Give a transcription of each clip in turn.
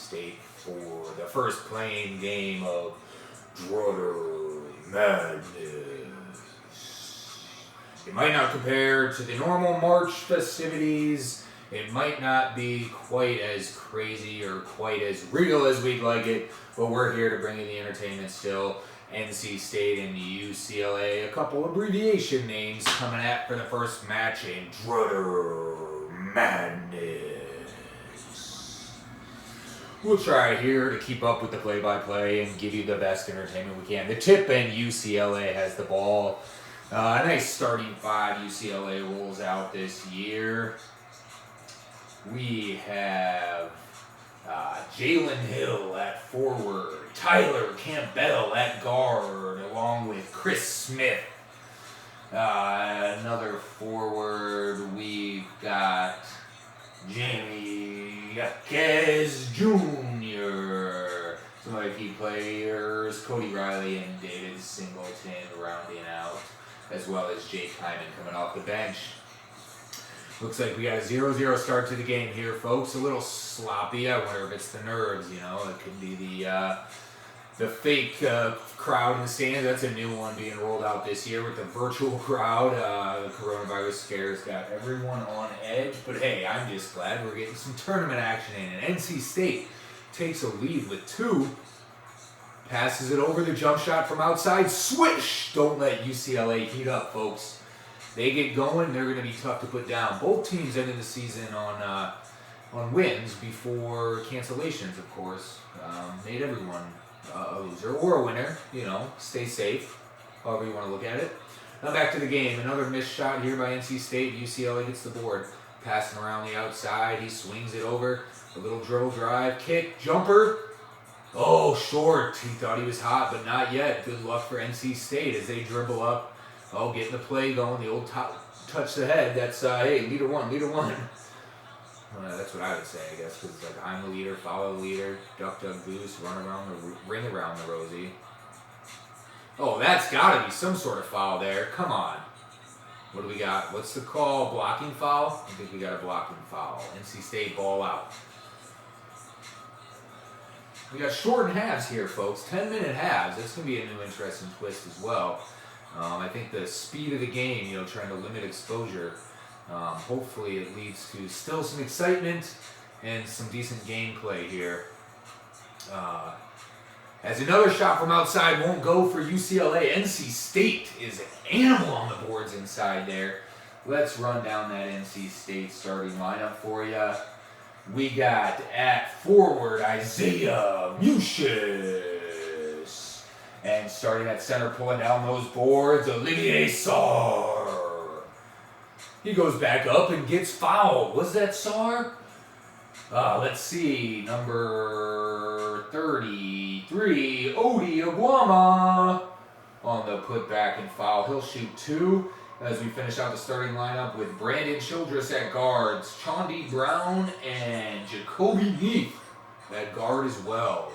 State for the first playing game of Drutter Madness. It might not compare to the normal March festivities. It might not be quite as crazy or quite as real as we'd like it, but we're here to bring you the entertainment still. NC State and UCLA, a couple abbreviation names coming at for the first match in Drutter Madness. We'll try here to keep up with the play-by-play and give you the best entertainment we can. The tip and UCLA has the ball. A nice starting five UCLA rolls out this year. We have Jalen Hill at forward, Tyler Campbell at guard, along with Chris Smith. Another forward, we've got Jamie Yaquez Jr. Some other key players, Cody Riley and David Singleton rounding out, as well as Jake Hyman coming off the bench. Looks like we got a 0-0 start to the game here, folks. A little sloppy. I wonder if it's the nerves, you know. It could be the fake crowd in the stands. That's a new one being rolled out this year with the virtual crowd. The coronavirus scares got everyone on edge. But hey, I'm just glad we're getting some tournament action in. And NC State takes a lead with 2. Passes it over the jump shot from outside. Swish! Don't let UCLA heat up, folks. They get going, they're going to be tough to put down. Both teams ended the season on wins before cancellations, of course. Made everyone a loser or a winner, you know. Stay safe, however you want to look at it. Now back to the game. Another missed shot here by NC State. UCLA gets the board. Passing around the outside. He swings it over. A little dribble drive. Kick. Jumper. Oh, short. He thought he was hot, but not yet. Good luck for NC State as they dribble up. Oh, getting the play going. The old touch the head. That's, hey, leader one. That's what I would say, I guess, because like I'm the leader, follow the leader, duck, goose, ring around the rosy. Oh, that's got to be some sort of foul there. Come on. What do we got? What's the call? Blocking foul? I think we got a blocking foul. NC State ball out. We got shortened halves here, folks. 10-minute halves. That's going to be a new interesting twist as well. I think the speed of the game, you know, trying to limit exposure, hopefully it leads to still some excitement and some decent gameplay here. As another shot from outside won't go for UCLA. NC State is an animal on the boards inside there. Let's run down that NC State starting lineup for you. We got at forward Isaiah Mucius. And starting at center, pulling down those boards, Olivier Sarr. He goes back up and gets fouled. Was that Sarr? Let's see. Number 33, Odi Aguama. On the putback and foul. He'll shoot 2 as we finish out the starting lineup with Brandon Childress at guards, Chaundi Brown, and Jacoby Neath at guard as well.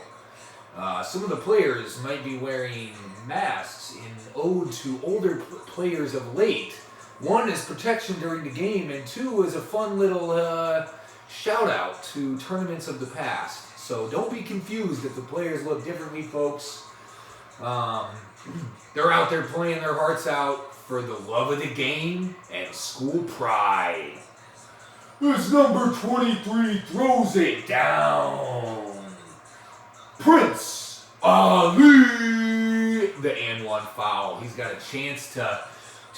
Some of the players might be wearing masks in ode to older players of late. 1 is protection during the game, and 2 is a fun little shout out to tournaments of the past. So don't be confused if the players look differently, folks. They're out there playing their hearts out for the love of the game and school pride. This number 23 throws it down. Prince Ali, the and 1 foul. He's got a chance to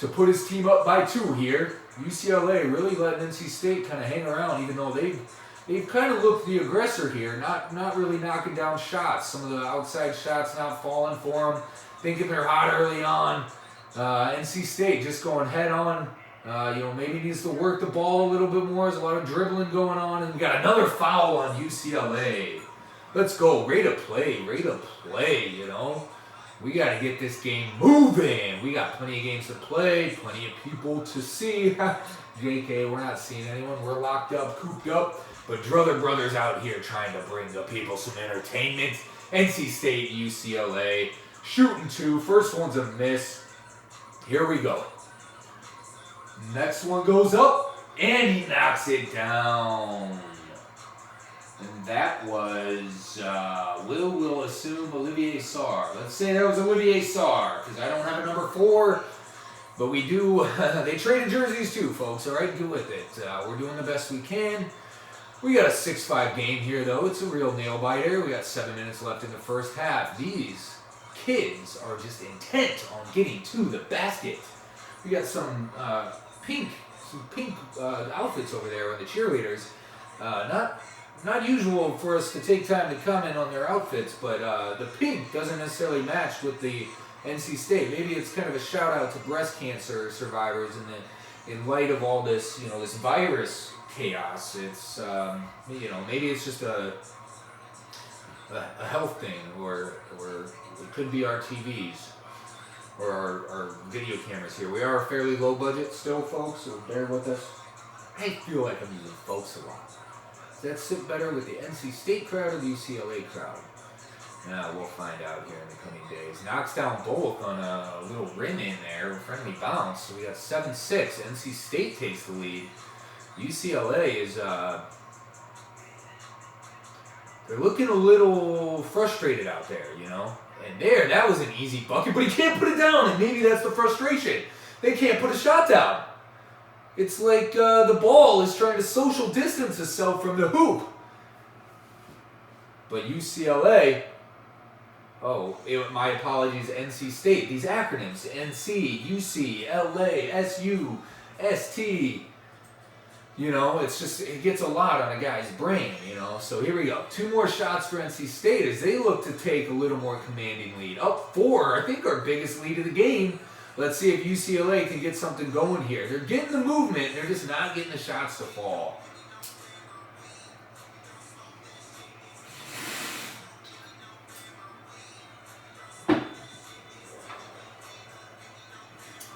put his team up by 2 here. UCLA really letting NC State kind of hang around, even though they've kind of looked the aggressor here, not really knocking down shots. Some of the outside shots not falling for them, thinking they're hot early on. NC State just going head on. Maybe needs to work the ball a little bit more. There's a lot of dribbling going on, and we got another foul on UCLA. Let's go. Rate of play, you know. We got to get this game moving. We got plenty of games to play, plenty of people to see. JK, we're not seeing anyone. We're locked up, cooped up. But Drutter Brothers out here trying to bring the people some entertainment. NC State, UCLA, shooting 2. First one's a miss. Here we go. Next one goes up, and he knocks it down. And that was, we'll assume Olivier Sarr. Let's say that was Olivier Sarr, because I don't have a number 4, but we do, they traded jerseys too, folks, all right? Deal with it. We're doing the best we can. We got a 6-5 game here, though. It's a real nail-biter. We got 7 minutes left in the first half. These kids are just intent on getting to the basket. We got some pink outfits over there with the cheerleaders. Not usual for us to take time to comment on their outfits, but the pink doesn't necessarily match with the NC State. Maybe it's kind of a shout out to breast cancer survivors in light of all this, this virus chaos. It's maybe it's just a health thing, or it could be our TVs or our video cameras here. We are fairly low budget still, folks, so bear with us. I feel like I'm using folks a lot. Does that sit better with the NC State crowd or the UCLA crowd? We'll find out here in the coming days. Knocks down both on a little rim in there, a friendly bounce. So we got 7-6. NC State takes the lead. UCLA is, they're looking a little frustrated out there, And that was an easy bucket, but he can't put it down, and maybe that's the frustration. They can't put a shot down. It's like the ball is trying to social distance itself from the hoop. But UCLA, my apologies, NC State. These acronyms, NC, UC, LA, SU, ST. It gets a lot on a guy's brain, So here we go. 2 more shots for NC State as they look to take a little more commanding lead. Up 4, I think our biggest lead of the game. Let's see if UCLA can get something going here. They're getting the movement. They're just not getting the shots to fall.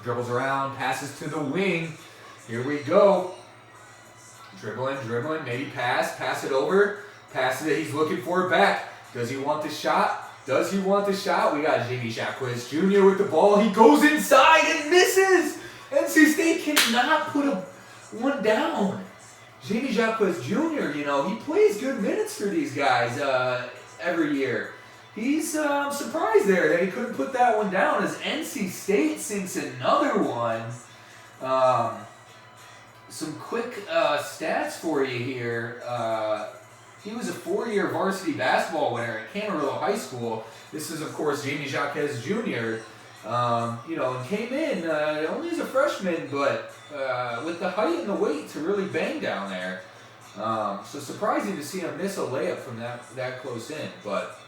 Dribbles around, passes to the wing. Here we go. Dribbling, maybe pass it over. Passes it, he's looking for it back. Does he want the shot? We got Jamie Jacques Jr. with the ball. He goes inside and misses. NC State cannot put one down. Jamie Jacques Jr., he plays good minutes for these guys every year. He's surprised there that he couldn't put that one down as NC State sinks another one. Some quick stats for you here. He was a 4-year varsity basketball winner at Camarillo High School. This is, of course, Jamie Jacques Jr., and came in only as a freshman, but with the height and the weight to really bang down there. So surprising to see him miss a layup from that close in, but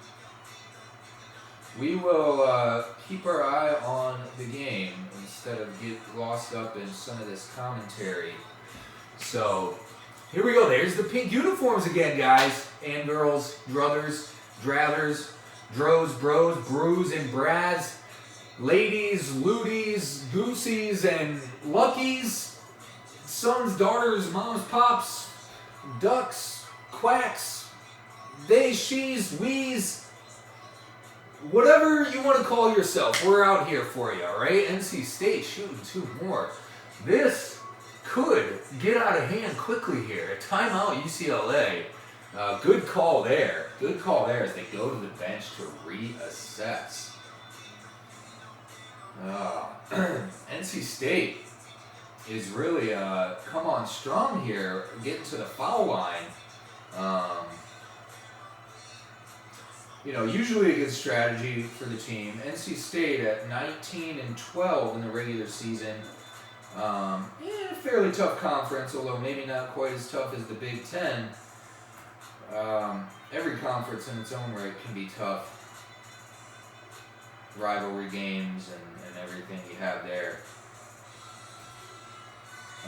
we will keep our eye on the game instead of get lost up in some of this commentary. So here we go. There's the pink uniforms again, guys and girls, druthers, drathers, dros, bros, brews, and brads, ladies, luties, goosies, and luckies, sons, daughters, moms, pops, ducks, quacks, they, she's, we's, whatever you want to call yourself. We're out here for you, all right? NC State shooting 2 more. This could get out of hand quickly here. Timeout UCLA. Good call there. Good call there as they go to the bench to reassess. NC State is really come on strong here, getting to the foul line. Usually a good strategy for the team. NC State at 19-12 in the regular season. Fairly tough conference, although maybe not quite as tough as the Big Ten. Every conference in its own right can be tough. Rivalry games and everything you have there.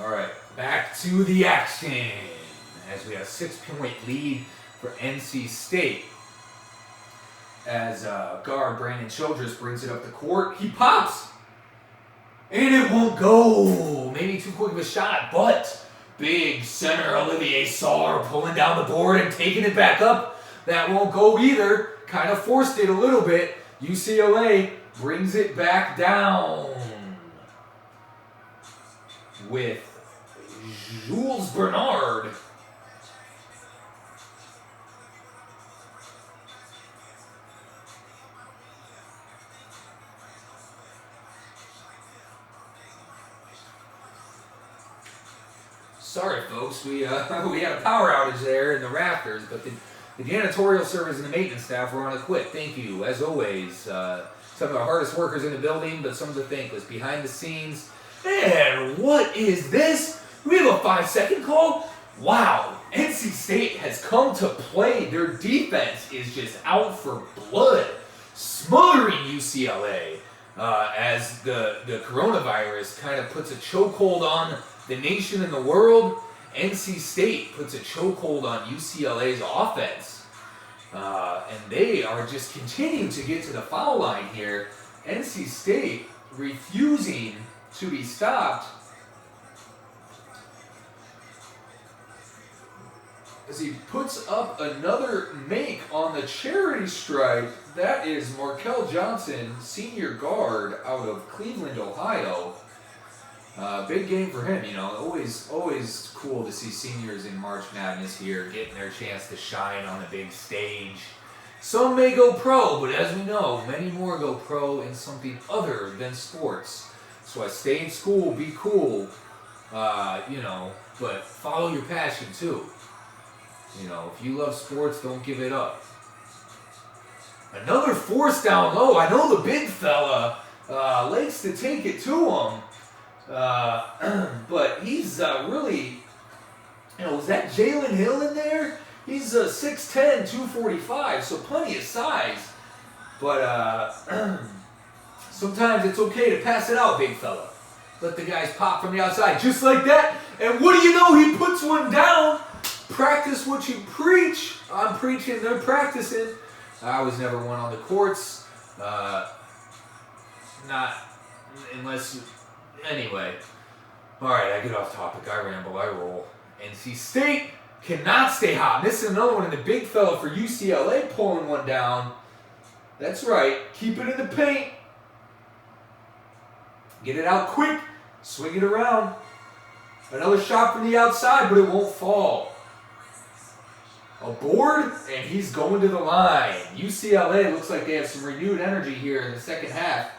All right, back to the action as we have a 6-point lead for NC State. As guard Brandon Childress brings it up the court, he pops! And it won't go. Maybe too quick of a shot, but big center Olivier Sarr pulling down the board and taking it back up. That won't go either. Kind of forced it a little bit. UCLA brings it back down with Jules Bernard. Sorry, folks. We had a power outage there in the rafters, but the janitorial service and the maintenance staff were on it quick. Thank you, as always. Some of the hardest workers in the building, but some of the thankless behind the scenes. And what is this? We have a 5-second call? Wow, NC State has come to play. Their defense is just out for blood, smothering UCLA as the coronavirus kind of puts a chokehold on the nation and the world. NC State puts a chokehold on UCLA's offense. And they are just continuing to get to the foul line here. NC State refusing to be stopped. As he puts up another make on the charity stripe. That is Markel Johnson, senior guard out of Cleveland, Ohio. Big game for him, you know. Always cool to see seniors in March Madness here getting their chance to shine on the big stage. Some may go pro, but as we know, many more go pro in something other than sports. So I stay in school, be cool, you know, but follow your passion too. You know, if you love sports, don't give it up. Another force down low. I know the big fella likes to take it to him. But he's really, you know, is that Jalen Hill in there? He's 6'10", 245, so plenty of size. But sometimes it's okay to pass it out, big fella. Let the guys pop from the outside, just like that. And what do you know? He puts one down. Practice what you preach. I'm preaching, they're practicing. I was never one on the courts. Not unless... Anyway, all right, I get off topic. I ramble, I roll. NC State cannot stay hot. This is another one, and the big fella for UCLA pulling one down. That's right. Keep it in the paint. Get it out quick. Swing it around. Another shot from the outside, but it won't fall. A board, and he's going to the line. UCLA looks like they have some renewed energy here in the second half.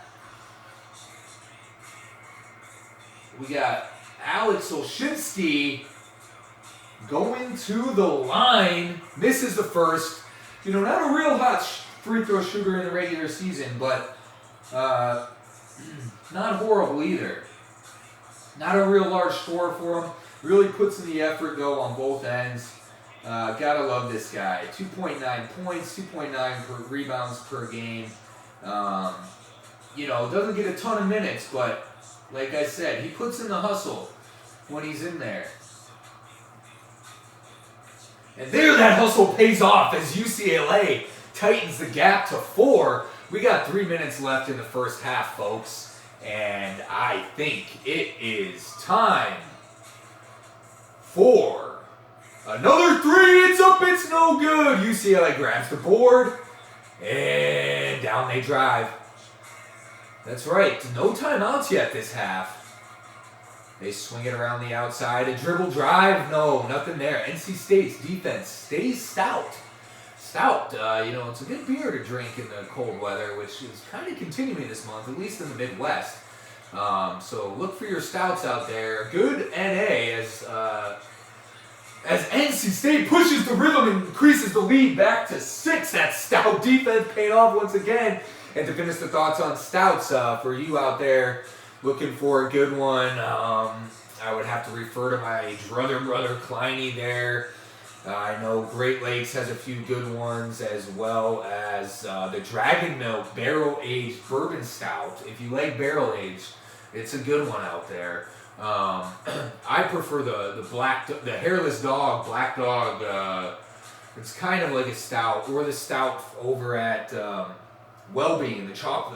We got Alex Olszynski going to the line. Misses the first. You know, not a real hot free throw shooter in the regular season, but not horrible either. Not a real large score for him. Really puts in the effort, though, on both ends. Gotta love this guy. 2.9 points, 2.9 rebounds per game. You know, doesn't get a ton of minutes, but like I said, he puts in the hustle when he's in there. And there that hustle pays off as UCLA tightens the gap to 4. We got 3 minutes left in the first half, folks. And I think it is time for another 3. It's up, it's no good. UCLA grabs the board. And down they drive. That's right. No timeouts yet this half. They swing it around the outside. A dribble drive. No, nothing there. NC State's defense stays stout. Stout, you know, it's a good beer to drink in the cold weather, which is kind of continuing this month, at least in the Midwest. So look for your stouts out there. Good NA as NC State pushes the rhythm and increases the lead back to 6. That stout defense paid off once again. And to finish the thoughts on stouts, for you out there looking for a good one, I would have to refer to my Drutter Kleiny there. I know Great Lakes has a few good ones, as well as the Dragon Milk Barrel Aged Bourbon Stout. If you like barrel aged, it's a good one out there. I prefer the Hairless Dog, Black Dog. It's kind of like a stout, or the stout over at Wellbeing, the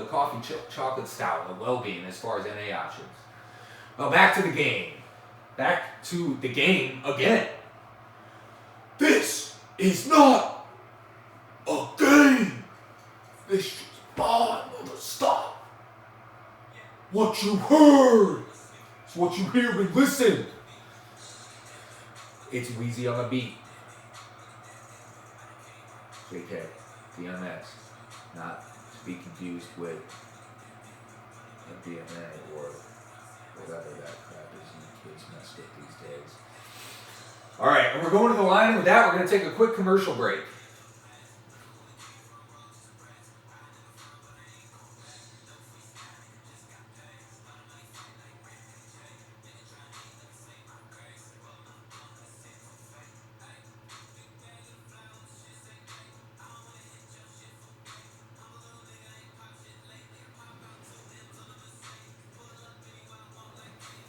coffee chocolate stout, the Wellbeing, as far as NA options. Well, back to the game. Back to the game again. This is not a game. This is bond of the stop. What you heard is what you hear and listen. It's Wheezy on the beat. JK, DMX, not to be confused with MDMA or whatever that crap is you kids mess with these days. All right, and we're going to the line. With that, we're going to take a quick commercial break.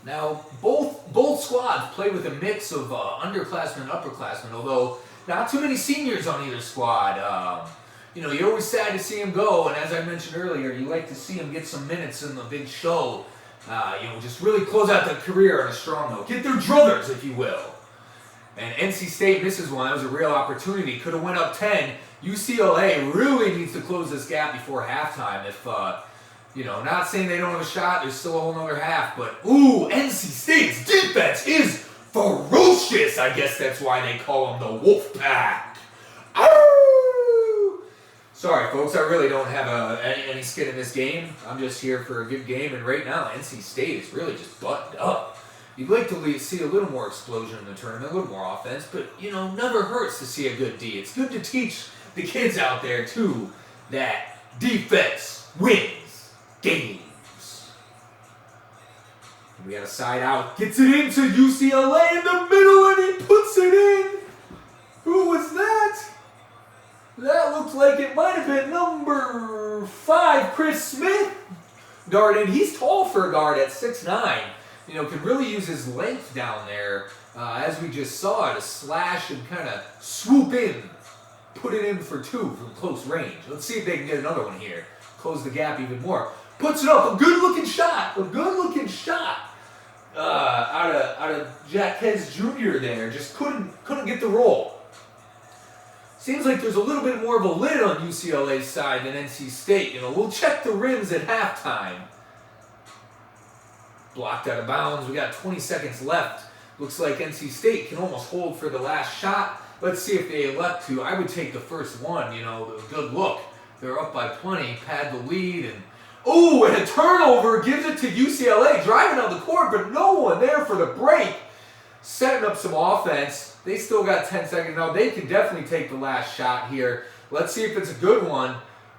Now, both squads play with a mix of underclassmen and upperclassmen, although not too many seniors on either squad. You're always sad to see him go, and as I mentioned earlier, you like to see him get some minutes in the big show. Just really close out their career on a strong note. Get their druthers, if you will. And NC State misses one. That was a real opportunity. Could have went up 10. UCLA really needs to close this gap before halftime. If not saying they don't have a shot, there's still a whole other half, but NC State's defense is ferocious. I guess that's why they call them the Wolf Pack. Ow! Sorry, folks, I really don't have any skin in this game. I'm just here for a good game, and right now, NC State is really just buttoned up. You'd like to see a little more explosion in the tournament, a little more offense, but, never hurts to see a good D. It's good to teach the kids out there, too, that defense wins games. We got a side out. Gets it into UCLA in the middle, and he puts it in. Who was that? That looked like it might have been number 5, Chris Smith. Guarded. He's tall for a guard at 6'9". Can really use his length down there, as we just saw, to slash and kind of swoop in. Put it in for 2 from close range. Let's see if they can get another one here. Close the gap even more. Puts it up. A good-looking shot. Out of Jaquez Jr. there. Just couldn't get the roll. Seems like there's a little bit more of a lid on UCLA's side than NC State. We'll check the rims at halftime. Blocked out of bounds. We got 20 seconds left. Looks like NC State can almost hold for the last shot. Let's see if they elect to. I would take the first one. Good look. They're up by plenty. Pad the lead. And a turnover gives it to UCLA. Driving on the court, but no one there for the break. Setting up some offense. They still got 10 seconds. Now, they can definitely take the last shot here. Let's see if it's a good one.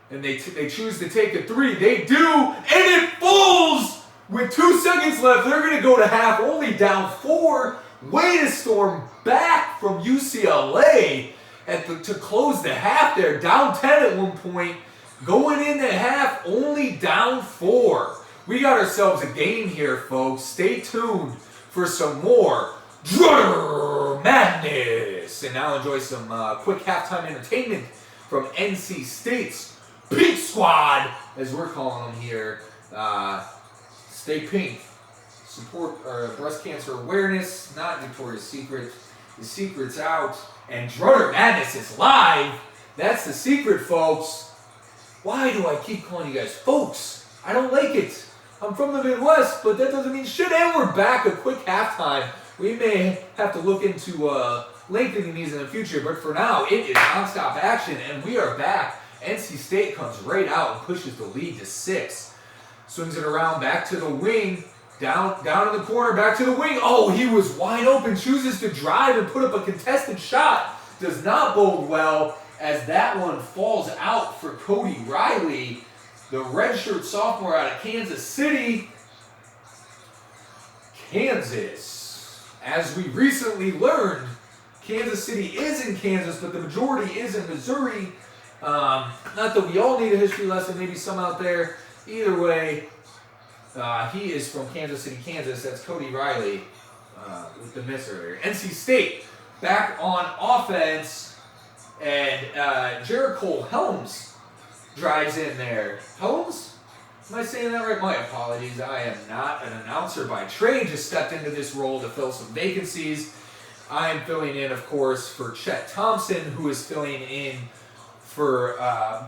And they choose to take a 3. They do, and it falls! With 2 seconds left, they're going to go to half, only down 4. Way to storm back from UCLA to close the half there. Down 10 at one point. Going into half, only down 4. We got ourselves a game here, folks. Stay tuned for some more Drutter Madness. And now enjoy some quick halftime entertainment from NC State's Pink Squad, as we're calling them here. Stay pink. Support breast cancer awareness. Not Victoria's Secret. The secret's out. And Drutter Madness is live. That's the secret, folks. Why do I keep calling you guys folks? I don't like it. I'm from the Midwest, but that doesn't mean shit. And we're back. A quick halftime. We may have to look into lengthening these in the future, but for now, it is nonstop action, and we are back. NC State comes right out and pushes the lead to 6. Swings it around, back to the wing, down in the corner, back to the wing. He was wide open, chooses to drive and put up a contested shot. Does not bode well, as that one falls out for Cody Riley, the redshirt sophomore out of Kansas City. Kansas, as we recently learned, Kansas City is in Kansas, but the majority is in Missouri. Not that we all need a history lesson, maybe some out there. Either way, he is from Kansas City, Kansas. That's Cody Riley with the miss earlier. NC State back on offense, and Jericho Helms drives in there. Helms? Am I saying that right? My apologies. I am not an announcer by trade. Just stepped into this role to fill some vacancies. I am filling in, of course, for Chet Thompson, who is filling in for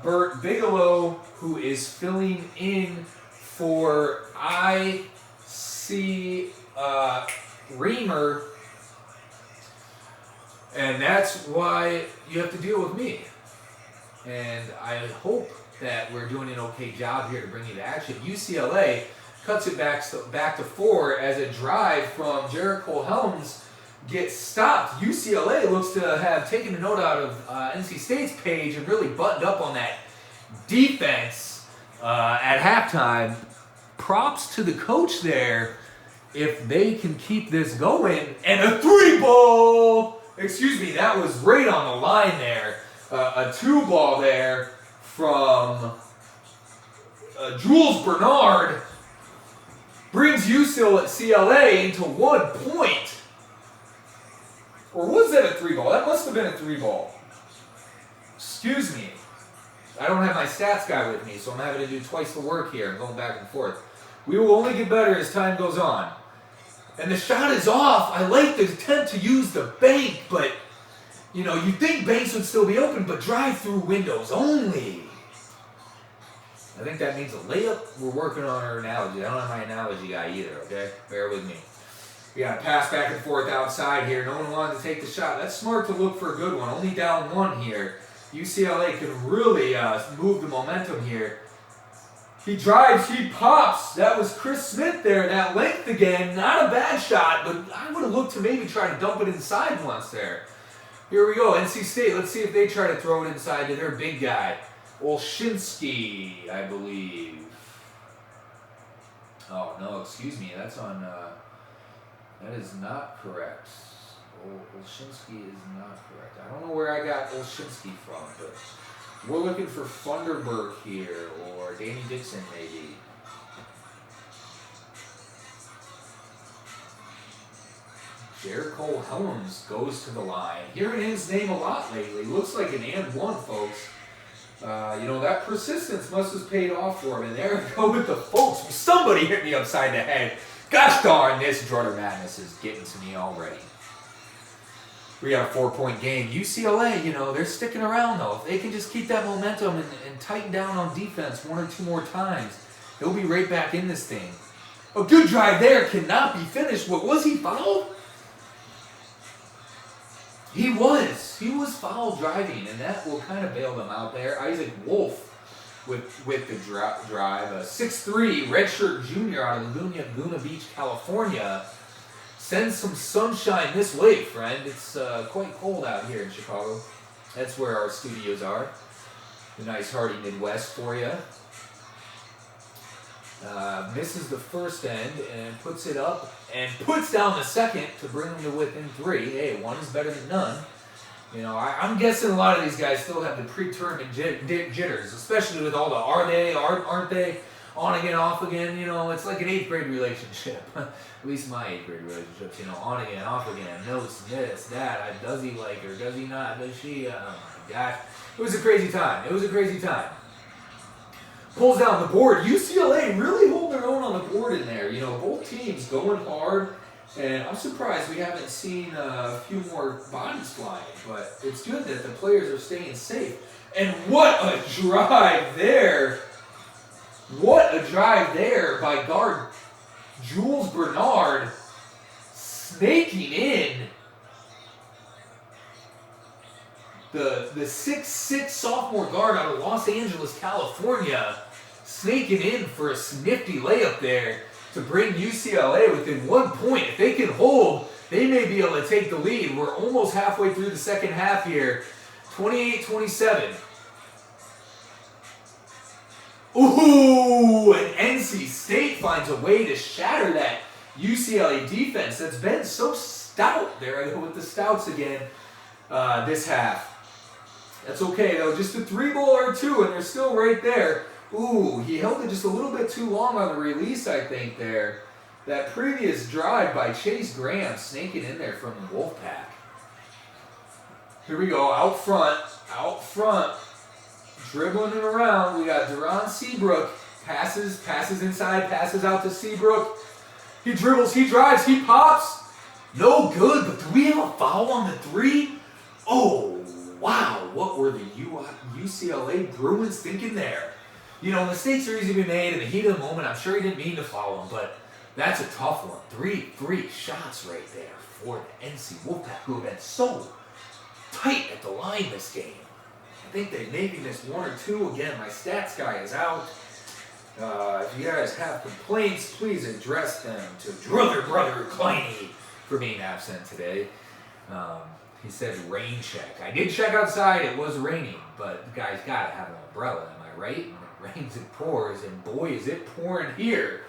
Bert Bigelow, who is filling in for I.C. Reamer. And that's why you have to deal with me. And I hope that we're doing an okay job here to bring you to action. UCLA cuts it back to 4 as a drive from Jericho Helms get stopped. UCLA looks to have taken a note out of NC State's page and really buttoned up on that defense at halftime. Props to the coach there if they can keep this going. And a 3-ball! Excuse me, that was right on the line there. A 2-ball there from Jules Bernard brings UCLA into 1 point. Or was that a 3-ball? That must have been a 3-ball. Excuse me. I don't have my stats guy with me, so I'm having to do twice the work here and going back and forth. We will only get better as time goes on. And the shot is off. I like the attempt to use the bank, but, you know, you'd think banks would still be open, but drive-through windows only. I think that means a layup. We're working on our analogy. I don't have my analogy guy either, okay? Bear with me. We got to pass back and forth outside here. No one wanted to take the shot. That's smart to look for a good one. Only down 1 here. UCLA can really move the momentum here. He drives, he pops. That was Chris Smith there. That length again. Not a bad shot, but I would have looked to maybe try to dump it inside once there. Here we go, NC State. Let's see if they try to throw it inside to their big guy. Olshinsky, I believe. Oh, no, excuse me. That's on... that is not correct. Olshinsky is not correct. I don't know where I got Olshinsky from, but we're looking for Funderburg here, or Danny Dixon maybe. Jericho Helms goes to the line. Hearing his name a lot lately. Looks like an and one, folks. You know, that persistence must have paid off for him. And there we go with the folks. Somebody hit me upside the head. Gosh darn, this Drutter Madness is getting to me already. We got a 4-point game. UCLA, you know, they're sticking around, though. If they can just keep that momentum and tighten down on defense 1 or 2 more times, they'll be right back in this thing. A good drive there cannot be finished. What, was he fouled? He was. He was foul driving, and that will kind of bail them out there. Isaac Wolf with the drive. A 6'3", redshirt junior out of Laguna Beach, California. Send some sunshine this way, friend. It's quite cold out here in Chicago. That's where our studios are. The nice hearty Midwest for you. Misses the first end and puts it up and puts down the second to bring them to within 3. Hey, 1 is better than none. You know, I'm guessing a lot of these guys still have the pre-tournament jitters, especially with all the are they, aren't they, on again, off again. You know, it's like an 8th grade relationship. At least my 8th grade relationships, you know, on again, off again, notes, this, that, does he like her, does he not, does she, oh my gosh. It was a crazy time. It was a crazy time. Pulls down the board. UCLA really hold their own on the board in there. You know, both teams going hard. And I'm surprised we haven't seen a few more bodies flying. But it's good that the players are staying safe. And what a drive there. What a drive there by guard Jules Bernard. Snaking in. The 6'6" sophomore guard out of Los Angeles, California, snaking in for a nifty layup there to bring UCLA within 1 point. If they can hold, they may be able to take the lead. We're almost halfway through the second half here. 28-27. Ooh, and NC State finds a way to shatter that UCLA defense that's been so stout. There I go with the stouts again this half. That's okay, though. Just a 3-ball or 2, and they're still right there. Ooh, he held it just a little bit too long on the release, I think, there. That previous drive by Chase Graham snaking in there from the Wolfpack. Here we go, out front. Dribbling it around. We got Deron Seabrook. Passes inside, passes out to Seabrook. He dribbles, he drives, he pops. No good, but do we have a foul on the 3? Oh, wow, what were the UCLA Bruins thinking there? You know, mistakes are easy to be made in the heat of the moment. I'm sure he didn't mean to foul him, but that's a tough one. Three shots right there for the NC Wolfpack, who have been so tight at the line this game. I think they maybe missed 1 or 2. Again, my stats guy is out. If you guys have complaints, please address them to Drutter Brother Kleiny for being absent today. He said rain check. I did check outside. It was raining, but the guy's got to have an umbrella. Am I right? When it rains, it pours, and boy, is it pouring here.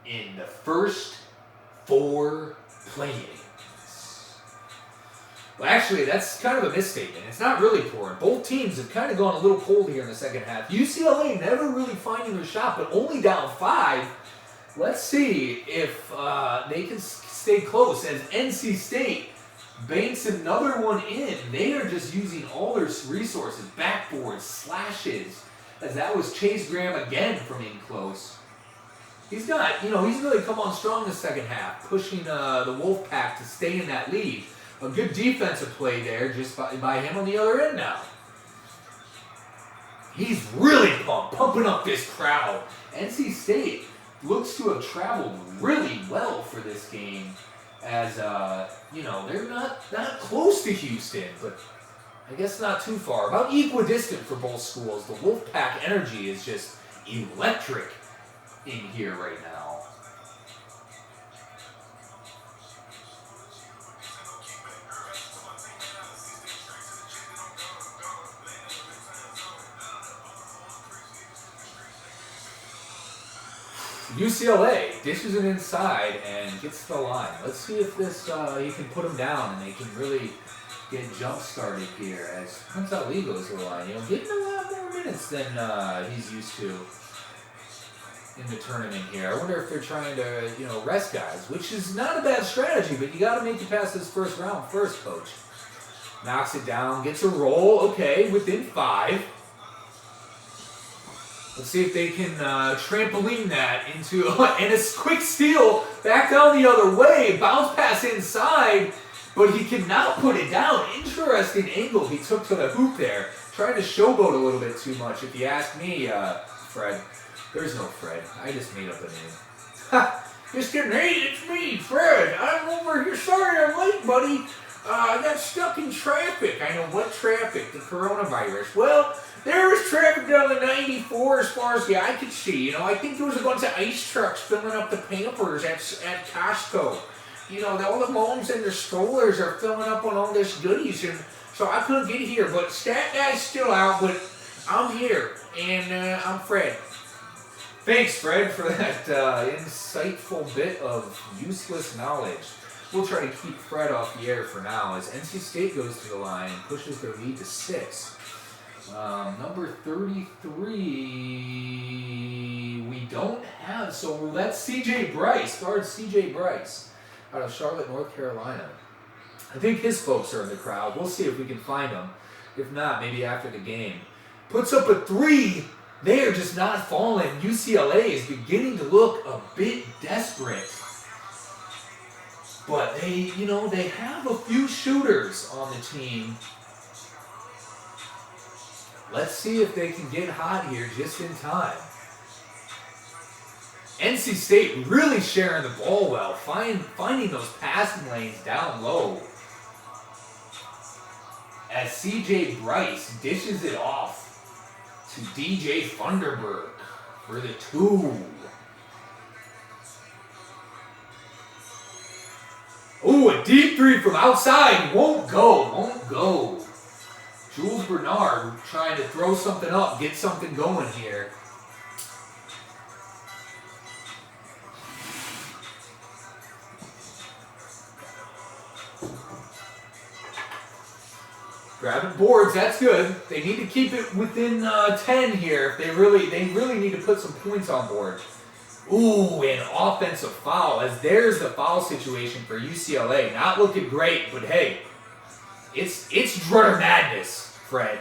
In the first 4 play games. Well, actually, that's kind of a misstatement. It's not really pouring. Both teams have kind of gone a little cold here in the second half. UCLA never really finding their shot, but only down 5. Let's see if they can stay close as NC State banks another one in. They are just using all their resources, backboards, slashes, as that was Chase Graham again from in close. He's got, he's really come on strong in the second half, pushing the Wolfpack to stay in that lead. A good defensive play there just by him on the other end now. He's really pumping up this crowd. NC State looks to have traveled really well for this game as, they're not close to Houston, but I guess not too far. About equidistant for both schools. The Wolfpack energy is just electric in here right now. UCLA dishes it inside and gets to the line. Let's see if this he can put them down and they can really get jump started here as Prince Ali goes to the line. Getting a lot more minutes than he's used to in the tournament here. I wonder if they're trying to, rest guys, which is not a bad strategy, but you got to make it past this first round first, coach. Knocks it down, gets a roll, okay, within 5. Let's see if they can trampoline that into, and a quick steal back down the other way, bounce pass inside, but he cannot put it down. Interesting angle he took to the hoop there. Trying to showboat a little bit too much, if you ask me, Fred. There's no Fred. I just made up a name. Ha! Just kidding. Hey, it's me, Fred. I'm over here. Sorry I'm late, buddy. I got stuck in traffic. I know what traffic? The coronavirus. Well, there was traffic down the 94 as far as the eye could see. I think there was a bunch of ice trucks filling up the Pampers at Costco. All the moms and the strollers are filling up on all this goodies, and so I couldn't get here. But Stat Guy's still out, but I'm here, and I'm Fred. Thanks, Fred, for that insightful bit of useless knowledge. We'll try to keep Fred off the air for now as NC State goes to the line and pushes their lead to 6. Number 33, we don't have, so that's CJ Bryce, guard CJ Bryce, out of Charlotte, North Carolina. I think his folks are in the crowd. We'll see if we can find them. If not, maybe after the game. Puts up a 3. They are just not falling. UCLA is beginning to look a bit desperate. But they have a few shooters on the team. Let's see if they can get hot here just in time. NC State really sharing the ball well, finding those passing lanes down low. As CJ Bryce dishes it off to DJ Funderburg for the 2. Ooh, a deep 3 from outside. Won't go. Jules Bernard trying to throw something up, get something going here. Grabbing boards, that's good. They need to keep it within 10 here. They really need to put some points on board. Ooh, an offensive foul, as there's the foul situation for UCLA. Not looking great, but hey, it's Drutter Madness, Fred.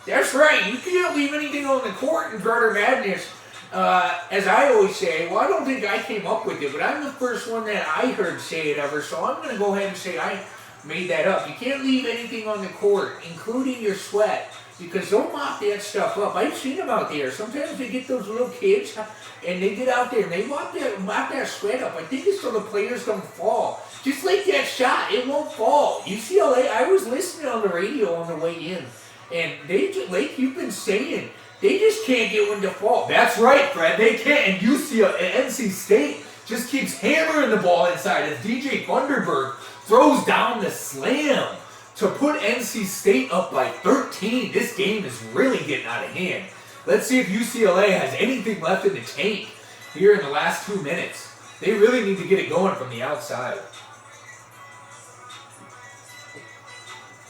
That's right, you can't leave anything on the court in Drutter Madness. As I always say, well, I don't think I came up with it, but I'm the first one that I heard say it ever, so I'm going to go ahead and say I made that up. You can't leave anything on the court, including your sweat, because they'll mop that stuff up. I've seen them out there. Sometimes they get those little kids, and they get out there, and they mop that sweat up. I think it's so the players don't fall. Just like that shot, it won't fall. UCLA, I was listening on the radio on the way in, and they, like you've been saying, They just can't get one to fall. That's right, Fred. They can't. And NC State just keeps hammering the ball inside as DJ Thunderberg throws down the slam to put NC State up by 13. This game is really getting out of hand. Let's see if UCLA has anything left in the tank here in the last 2 minutes. They really need to get it going from the outside.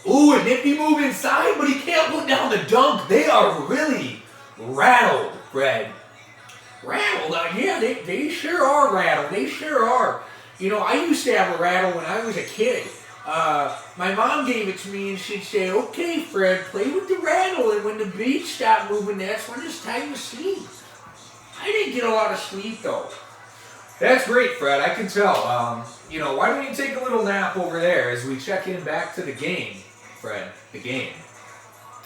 Ooh, a nifty move inside, but he can't put down the dunk. They are really rattled, Fred. Rattled? Yeah, they sure are rattled. They sure are. You know, I used to have a rattle when I was a kid. My mom gave it to me and she'd say, okay, Fred, play with the rattle, and when the beat stopped moving, that's when it's time to sleep. I didn't get a lot of sleep, though. That's great, Fred. I can tell. You know, why don't you take a little nap over there as we check in back to the game, Fred, the game.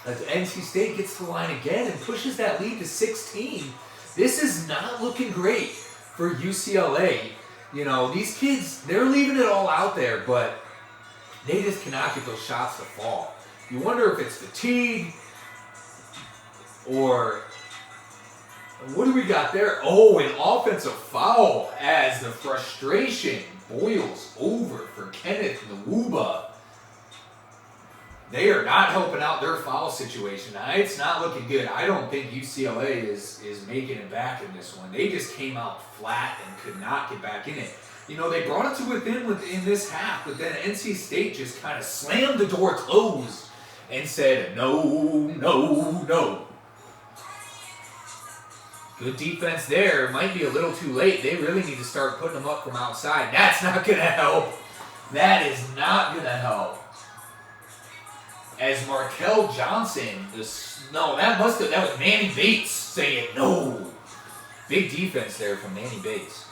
As NC State gets to the line again and pushes that lead to 16. This is not looking great for UCLA. You know, these kids, they're leaving it all out there, but they just cannot get those shots to fall. You wonder if it's fatigue or what do we got there? Oh, an offensive foul as the frustration boils over for Kenneth Nwuba. They are not helping out their foul situation. It's not looking good. I don't think UCLA is making it back in this one. They just came out flat and could not get back in it. You know, they brought it to within this half, but then NC State just kind of slammed the door closed and said, no, no, no. Good defense there. Might be a little too late. They really need to start putting them up from outside. That's not going to help. That is not going to help. As Markel Johnson, that was Manny Bates saying no. Big defense there from Manny Bates.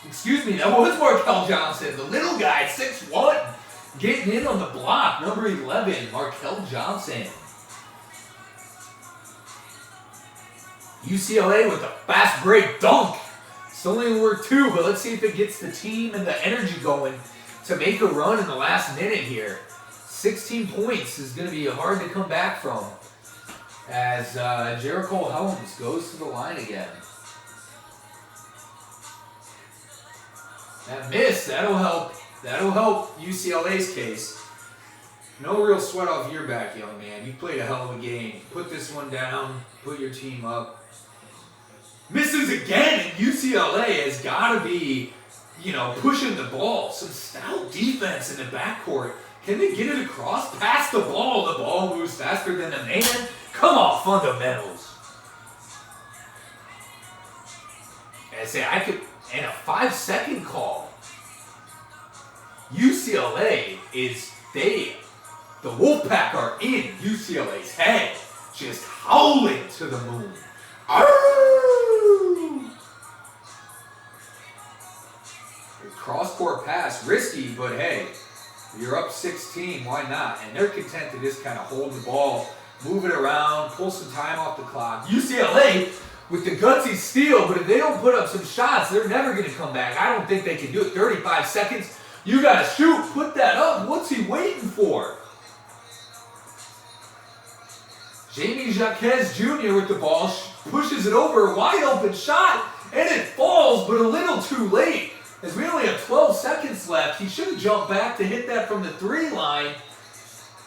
Excuse me, that was Markel Johnson, the little guy, 6'1", getting in on the block, number 11, Markel Johnson. UCLA with a fast break dunk. It's only worth 2, but let's see if it gets the team and the energy going to make a run in the last minute here. 16 points is going to be hard to come back from as Jericho Helms goes to the line again. That miss, that'll help. That'll help UCLA's case. No real sweat off your back, young man. You played a hell of a game. Put this one down. Put your team up. Misses again, and UCLA has got to be, pushing the ball. Some stout defense in the backcourt. Can they get it across? Pass the ball. The ball moves faster than the man. Come on, fundamentals. And a 5-second call. UCLA the Wolfpack are in UCLA's head, just howling to the moon. Arrgh! Cross-court pass, risky, but hey, you're up 16, why not? And they're content to just kind of hold the ball, move it around, pull some time off the clock. UCLA with the gutsy steal, but if they don't put up some shots, they're never going to come back. I don't think they can do it. 35 seconds. You got to shoot. Put that up. What's he waiting for? Jamie Jaquez Jr. with the ball, pushes it over, wide open shot, and it falls, but a little too late. As we only have 12 seconds left, he should have jumped back to hit that from the 3 line.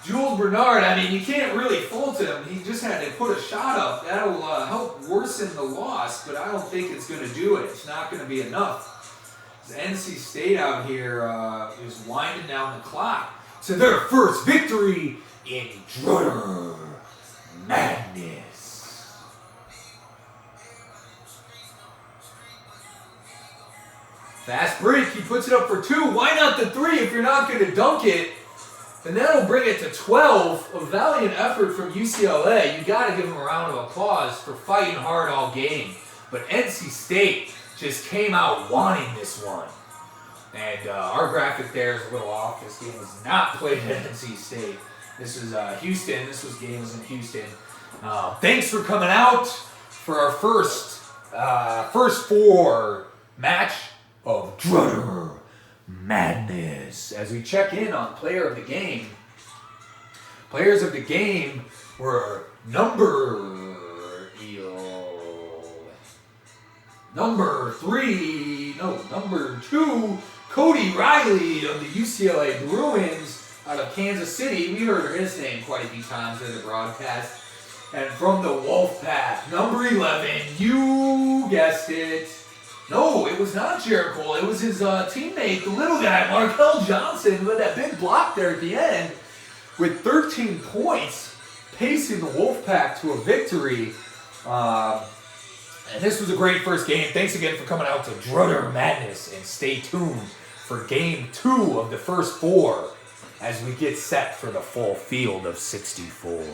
Jules Bernard, you can't really fault him. He just had to put a shot up. That'll help worsen the loss, but I don't think it's going to do it. It's not going to be enough. NC State out here is winding down the clock to their first victory in Drutter Madness. Fast break, he puts it up for 2. Why not the 3 if you're not going to dunk it? And that'll bring it to 12. A valiant effort from UCLA. You got to give them a round of applause for fighting hard all game. But NC State just came out wanting this one. And our graphic there is a little off. This game was not played at NC State. This is Houston. This game was in Houston. Thanks for coming out for our first 4 match of Drutter Madness. As we check in on player of the game. Players of the game, were number 2, Cody Riley of the UCLA Bruins out of Kansas City. We heard his name quite a few times in the broadcast. And from the Wolfpack, number 11, you guessed it. No, it was not Jericho. It was his teammate, the little guy, Markel Johnson, who had that big block there at the end with 13 points, pacing the Wolfpack to a victory. And this was a great first game. Thanks again for coming out to Drutter Madness, and stay tuned for Game 2 of the first 4 as we get set for the full field of 64.